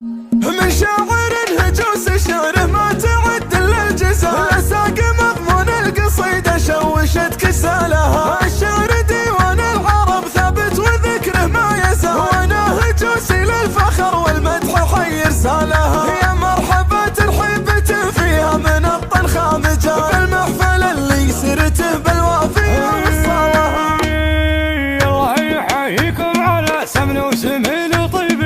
من شاعر هجوس شعره ما تعد الا الجزال، ساق مضمون القصيده شوشت كسالها، الشعر ديوان العرب ثابت وذكره ما يزال، وانا هجوسي للفخر والمدح حي رسالها، يا مرحبا ترحيبة فيها من الطنخة مجال، بالمحفل اللي سرته بالوافيه وصالها. الله يحييكم على سمن وسمين وطيب،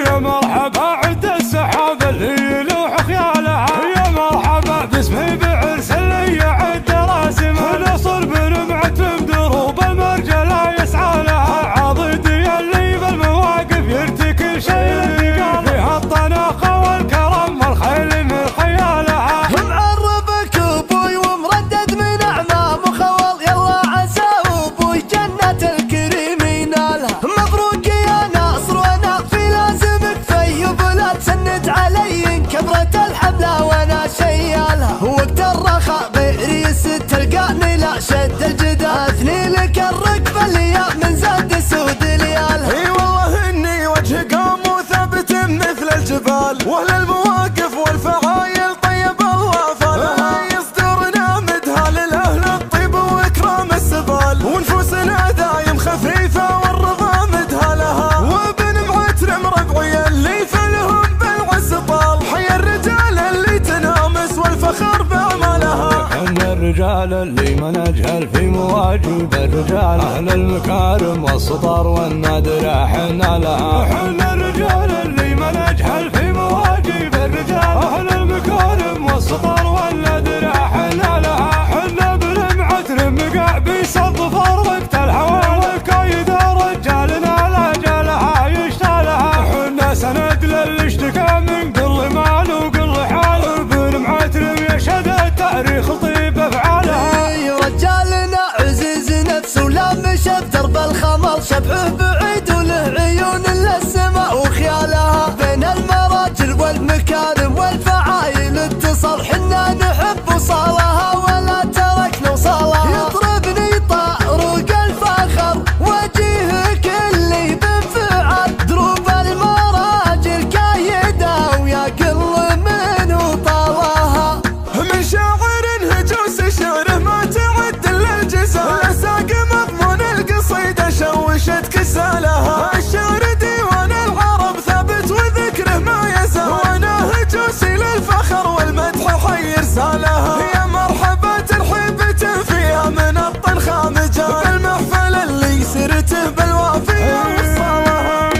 يا مرحبا عد السحاب اللي يلوح خيالها، يا مرحبا باسمي بعرس اللي يعد راسم، نصر برمعة دروب المرجلة يسعى لها، عضدي اللي بالمواقف يرتكل شيء فيها الطناخة والكرم والخيل من خيالها. معربك ابوي ومردد من اعمام وخول، يلا عسى ابوي جنة الكريم ينالها، مبروك يا ناصر وانا في لازمك في بلاد، سند علي كبرت الحمله وانا شيالها، وقت الرخاء بريس تلقاني لا شد الجدال، اثني لك الركبه الياء من زاد سود ليالها. اي والله اني وجه قام وثابت مثل الجبال، واهل المواقف والفعايل طيب الله فالها، يصدرنا مدها للاهل الطيب واكرام السبال، ونفوسنا دايم خفيفه والرضا مدها لها، وابن معترم ربعي اللي فلهم بالعز طال، حي الرجال اللي تنامس والفخر باعمالها. احنا الرجال اللي ما نجهل في مواجب الرجال، اهل المكارم والسطر والنادر احنا لها، احنا الرجال اللي ما نجهل في مواجب الرجال، اهل المكارم والسطر والنادر احنا لها، احنا بالمعتر مقع بيصد فرقة الهوى، والكايد رجالنا لاجلها يشتالها، احنا سند للي اشتكى من قل مال وقل حال، بالمعتر يشهد التاريخ طيب افعالها. رجالنا عزيز نفسه لا مشى بدرب الخمر، شبحه بعيد وله عيون للسماء وخيالها، بين المراجل والمكارم والفعايل اتصل، حنا نحب وصالها ولا تركنا وصالها، يضربني طارق الفخر وجهك اللي بانفعال، دروب المراجل كايده ويا قل منه طالها. من شاعر هجوس شعره ما تعد الا الجزال، ساق مضمون القصيده شوشت كسالها، الشعر ديوان العرب ثابت وذكره ما يزال، وانا هجوسي للفخر والمدح حي رسالها، يا مرحبا ترحيبة فيها من الطنخة مجال، بالمحفل اللي سرته بالوافيه وصالها.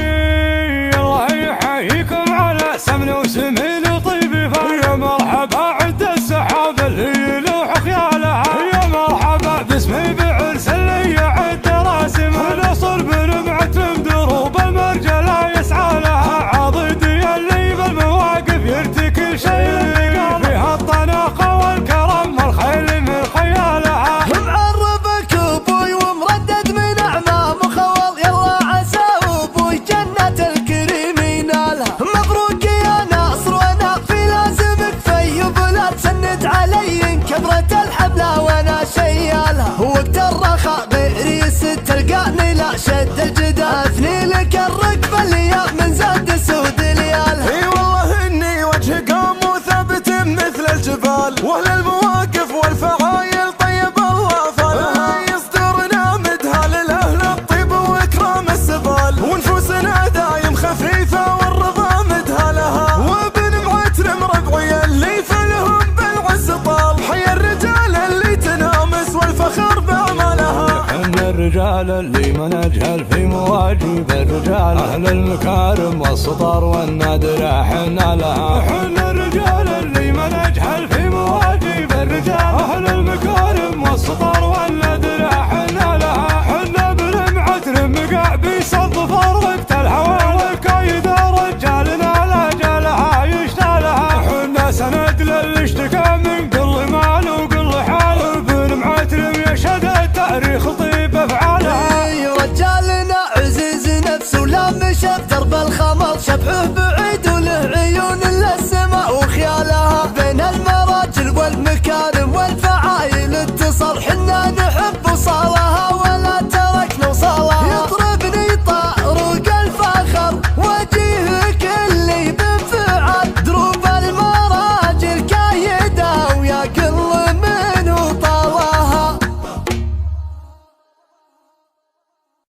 الله يحييكم على سمن وسمين وطيب، يا مرحبا عد السحاب اللي يلوح خيالها، يا مرحبا باسمي بعرس اللي يعد راسم، نصر برمعة دروب المرجلة يسعى لها، عضدي اللي بالمواقف يرتكل شيء فيها الطناخة والكرم والخيل من خيالها. معربك ابوي ومردد من اعمام وخول، يلا عسى ابوي جنة الكريم ينالها، مبروك يا ناصر وانا في لازمك في بلاد، سند علي كبرت الحمله وانا شيالها، وقت الرخاء بريس تلقاني لا شد الجدال، اثني لك الركبه الياء من زاد سود ليالها. اي والله اني وجه قام وثابت مثل الجبال، واهل المواقف والفعايل طيب الله فالها، يصدرنا مدها للاهل الطيب واكرام السبال، ونفوسنا دايم خفيفه والرضا مدها لها، وابن معترم ربعي اللي فلهم بالعز طال، حي الرجال اللي تنامس والفخر باعمالها. احنا الرجال اللي ما نجهل في مواجب الرجال، اهل المكارم والسطر والنادر احنا لها، احنا الرجال اللي ما نجهل في مواجب الرجال، اهل المكارم والسطر والنادر احنا لها، احنا بالمعتر مقع بيصد فرقة الهوى، والكايد رجالنا لاجلها يشتالها، احنا سند للي اشتكى من قل مال وقل حال، بالمعتر يشهد التاريخ طيب افعالها. رجالنا عزيز نفسه لا مشى بدرب الخمر، شبحه